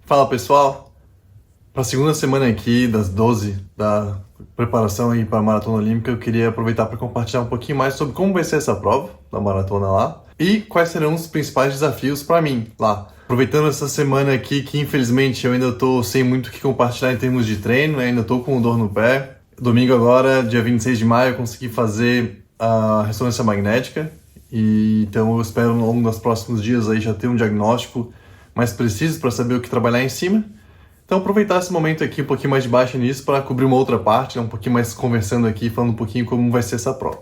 Fala pessoal, para a segunda semana aqui das 12 da preparação aí para a Maratona Olímpica, eu queria aproveitar para compartilhar um pouquinho mais sobre como vai ser essa prova da maratona lá e quais serão os principais desafios para mim lá. Aproveitando essa semana aqui que infelizmente eu ainda estou sem muito o que compartilhar em termos de treino, ainda estou com dor no pé. Domingo agora, dia 26 de maio, eu consegui fazer a ressonância magnética e então eu espero ao longo dos próximos dias aí já ter um diagnóstico mais preciso para saber o que trabalhar em cima. Então aproveitar esse momento aqui um pouquinho mais de baixo nisso para cobrir uma outra parte, um pouquinho mais conversando aqui, falando um pouquinho como vai ser essa prova.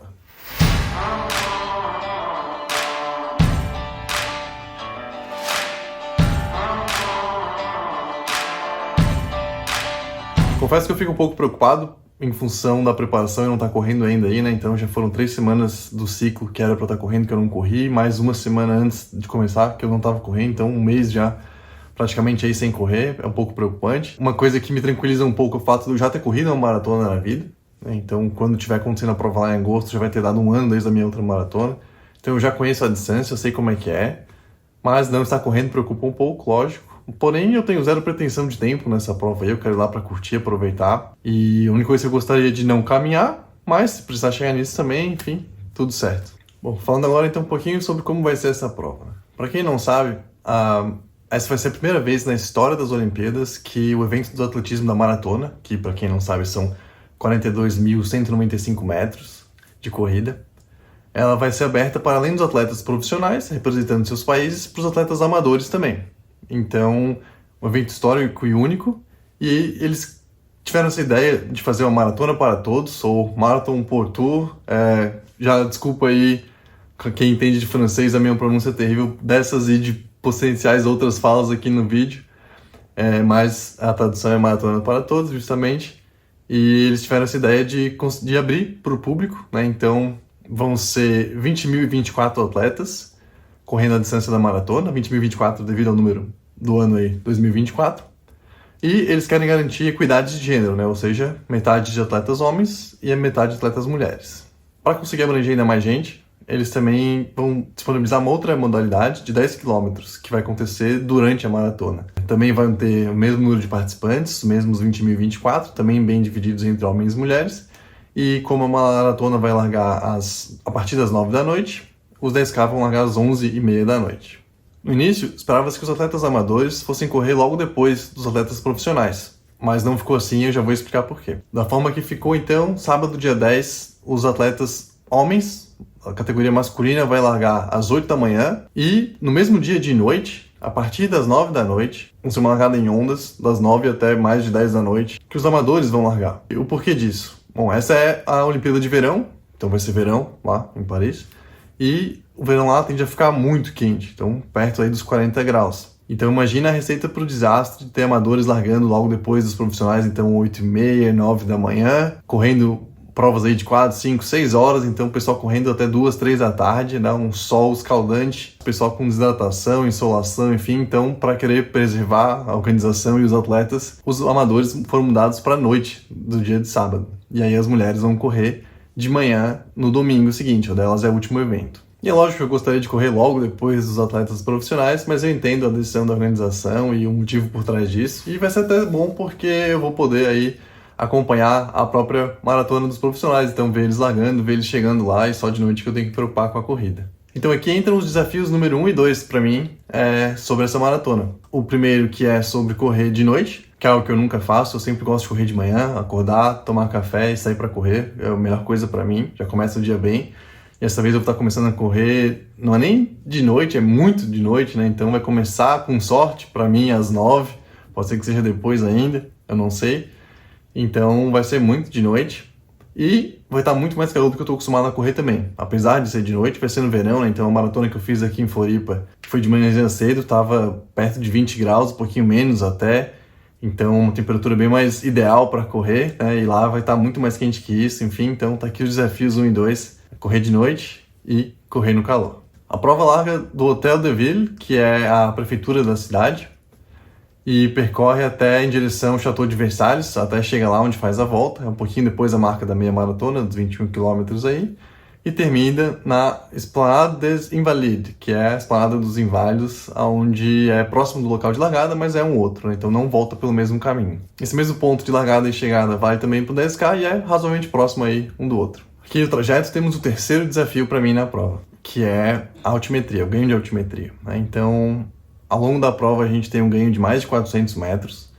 Confesso que eu fico um pouco preocupado em função da preparação e não estar correndo ainda aí, né? Então já foram 3 semanas do ciclo que era para eu estar correndo, que eu não corri, mais uma semana antes de começar que eu não estava correndo, então um mês já praticamente aí sem correr, é um pouco preocupante. Uma coisa que me tranquiliza um pouco é o fato de eu já ter corrido uma maratona na vida, né? Então quando tiver acontecendo a prova lá em agosto, já vai ter dado um ano desde a minha outra maratona. Então eu já conheço a distância, eu sei como é que é, mas não estar correndo preocupa um pouco, lógico. Porém, eu tenho zero pretensão de tempo nessa prova aí, eu quero ir lá para curtir, aproveitar. E a única coisa que eu gostaria de não caminhar, mas se precisar chegar nisso também, enfim, tudo certo. Bom, falando agora então um pouquinho sobre como vai ser essa prova. Para quem não sabe, essa vai ser a primeira vez na história das Olimpíadas que o evento do atletismo da maratona, que para quem não sabe são 42.195 metros de corrida, ela vai ser aberta para além dos atletas profissionais, representando seus países, para os atletas amadores também. Então, um evento histórico e único, e eles tiveram essa ideia de fazer uma maratona para todos, ou Marathon pour tous. Já desculpa aí quem entende de francês, a minha pronúncia é terrível, dessas e de potenciais outras falas aqui no vídeo, mas a tradução é maratona para todos, justamente, e eles tiveram essa ideia de abrir para o público, né? Então vão ser 20.024 atletas correndo a distância da maratona, 20.024 devido ao número do ano aí, 2024. E eles querem garantir equidade de gênero, né? Ou seja, metade de atletas homens e a metade de atletas mulheres. Para conseguir abranger ainda mais gente, eles também vão disponibilizar uma outra modalidade de 10 km, que vai acontecer durante a maratona. Também vão ter o mesmo número de participantes, os mesmos 20.024, também bem divididos entre homens e mulheres. E como a maratona vai largar a partir das 9 da noite, os 10K vão largar às 11h30 da noite. No início, esperava-se que os atletas amadores fossem correr logo depois dos atletas profissionais, mas não ficou assim e eu já vou explicar por quê. Da forma que ficou, então, sábado, dia 10, os atletas homens, a categoria masculina, vai largar às 8 da manhã e no mesmo dia de noite, a partir das 9 da noite, vão ser uma largada em ondas, das 9 até mais de 10 da noite, que os amadores vão largar. E o porquê disso? Bom, essa é a Olimpíada de Verão, então vai ser verão lá em Paris, e o verão lá tende a ficar muito quente, então perto aí dos 40 graus. Então imagina a receita para o desastre de ter amadores largando logo depois dos profissionais, então 8h30, 9 da manhã, correndo provas aí de 4, 5, 6 horas, então o pessoal correndo até 2, 3 da tarde, né? Um sol escaldante, o pessoal com desidratação, insolação, enfim. Então, para querer preservar a organização e os atletas, os amadores foram mudados para a noite do dia de sábado. E aí as mulheres vão correr de manhã no domingo seguinte, o delas é o último evento. E é lógico que eu gostaria de correr logo depois dos atletas profissionais, mas eu entendo a decisão da organização e o motivo por trás disso. E vai ser até bom porque eu vou poder aí acompanhar a própria maratona dos profissionais, então ver eles largando, ver eles chegando lá, e só de noite que eu tenho que me preocupar com a corrida. Então aqui entram os desafios número 1 e 2 para mim sobre essa maratona. O primeiro que é sobre correr de noite, que é algo que eu nunca faço, eu sempre gosto de correr de manhã, acordar, tomar café e sair para correr, é a melhor coisa para mim, já começa o dia bem. E essa vez eu vou estar começando a correr, não é nem de noite, é muito de noite, né? Então vai começar com sorte para mim às 9, pode ser que seja depois ainda, eu não sei. Então vai ser muito de noite e vai estar muito mais calor do que eu estou acostumado a correr também. Apesar de ser de noite, vai ser no verão, né? Então a maratona que eu fiz aqui em Floripa, que foi de manhã cedo, estava perto de 20 graus, um pouquinho menos até. Então uma temperatura bem mais ideal para correr, né? E lá vai estar muito mais quente que isso, enfim. Então tá aqui os desafios 1 e 2, correr de noite e correr no calor. A prova larga do Hotel de Ville, que é a prefeitura da cidade, e percorre até em direção ao Château de Versalhes, até chegar lá onde faz a volta. É um pouquinho depois da marca da meia maratona, dos 21 km aí. e termina na Esplanade des Invalides, que é a Esplanada dos Inválidos, onde é próximo do local de largada, mas é um outro, né? Então não volta pelo mesmo caminho. Esse mesmo ponto de largada e chegada vai também para o 10K e é razoavelmente próximo aí um do outro. Aqui no trajeto temos o terceiro desafio para mim na prova, que é a altimetria, o ganho de altimetria, né? Então, ao longo da prova a gente tem um ganho de mais de 400 metros.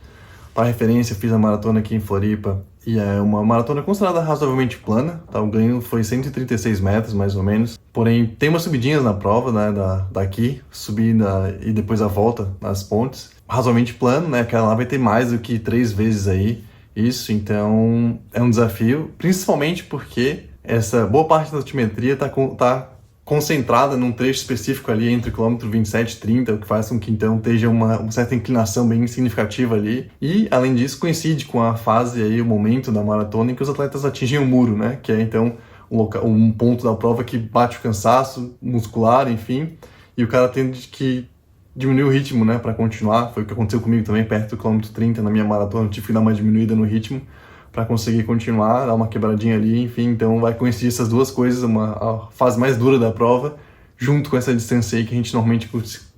Para referência, eu fiz a maratona aqui em Floripa e é uma maratona considerada razoavelmente plana, tá? O ganho foi 136 metros, mais ou menos. Porém, tem umas subidinhas na prova, né, daqui, subida e depois a volta nas pontes. Razoavelmente plano, né? Aquela lá vai ter mais do que 3 vezes aí isso, então é um desafio, principalmente porque essa boa parte da altimetria tá concentrada num trecho específico ali entre o quilômetro 27 e 30, o que faz com que então esteja uma certa inclinação bem significativa ali. E, além disso, coincide com a fase aí, o momento da maratona em que os atletas atingem o muro, né? Que é então um ponto da prova que bate o cansaço muscular, enfim, e o cara tem que diminuir o ritmo, né, para continuar. Foi o que aconteceu comigo também, perto do quilômetro 30 na minha maratona, eu tive que dar uma diminuída no ritmo para conseguir continuar, dar uma quebradinha ali, enfim, então vai coincidir essas duas coisas, a fase mais dura da prova, junto com essa distância aí que a gente normalmente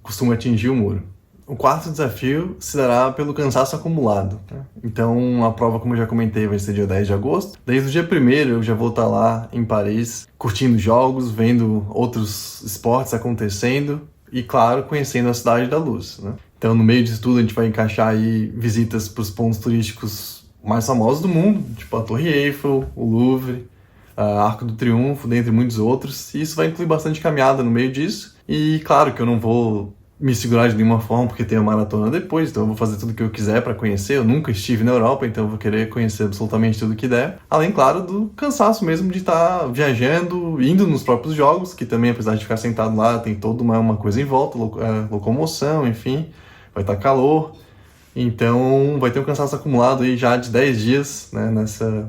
costuma atingir o muro. O quarto desafio se dará pelo cansaço acumulado, né? Então a prova, como eu já comentei, vai ser dia 10 de agosto. Desde o dia 1º eu já vou estar lá em Paris, curtindo jogos, vendo outros esportes acontecendo e, claro, conhecendo a Cidade da Luz, né? Então no meio disso tudo a gente vai encaixar aí visitas para os pontos turísticos mais famosos do mundo, tipo a Torre Eiffel, o Louvre, a Arco do Triunfo, dentre muitos outros. E isso vai incluir bastante caminhada no meio disso. E claro que eu não vou me segurar de nenhuma forma, porque tem a maratona depois, então eu vou fazer tudo o que eu quiser para conhecer. Eu nunca estive na Europa, então eu vou querer conhecer absolutamente tudo que der. Além, claro, do cansaço mesmo de estar viajando, indo nos próprios jogos, que também, apesar de ficar sentado lá, tem toda uma coisa em volta, locomoção, enfim, vai estar calor. Então vai ter um cansaço acumulado aí já de 10 dias, né,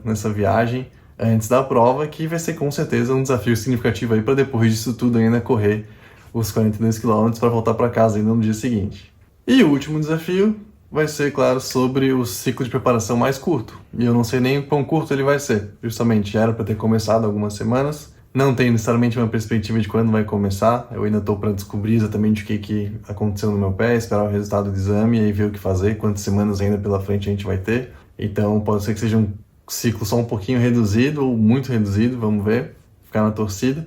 nessa viagem antes da prova, que vai ser com certeza um desafio significativo aí para depois disso tudo ainda correr os 42 km para voltar para casa ainda no dia seguinte. E o último desafio vai ser, claro, sobre o ciclo de preparação mais curto. E eu não sei nem o quão curto ele vai ser. Justamente, já era para ter começado há algumas semanas. Não tenho necessariamente uma perspectiva de quando vai começar. Eu ainda estou para descobrir exatamente o que aconteceu no meu pé, esperar o resultado do exame e aí ver o que fazer, quantas semanas ainda pela frente a gente vai ter. Então pode ser que seja um ciclo só um pouquinho reduzido ou muito reduzido, vamos ver, ficar na torcida.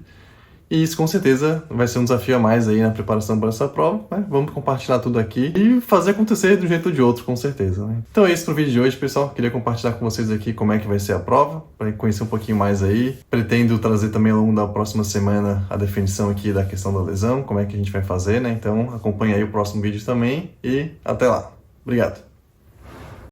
E isso com certeza vai ser um desafio a mais aí na preparação para essa prova, né? Vamos compartilhar tudo aqui e fazer acontecer de um jeito ou de outro, com certeza, né? Então é isso pro vídeo de hoje, pessoal. Queria compartilhar com vocês aqui como é que vai ser a prova, para conhecer um pouquinho mais aí. Pretendo trazer também ao longo da próxima semana a definição aqui da questão da lesão, como é que a gente vai fazer, né? Então acompanha aí o próximo vídeo também e até lá. Obrigado!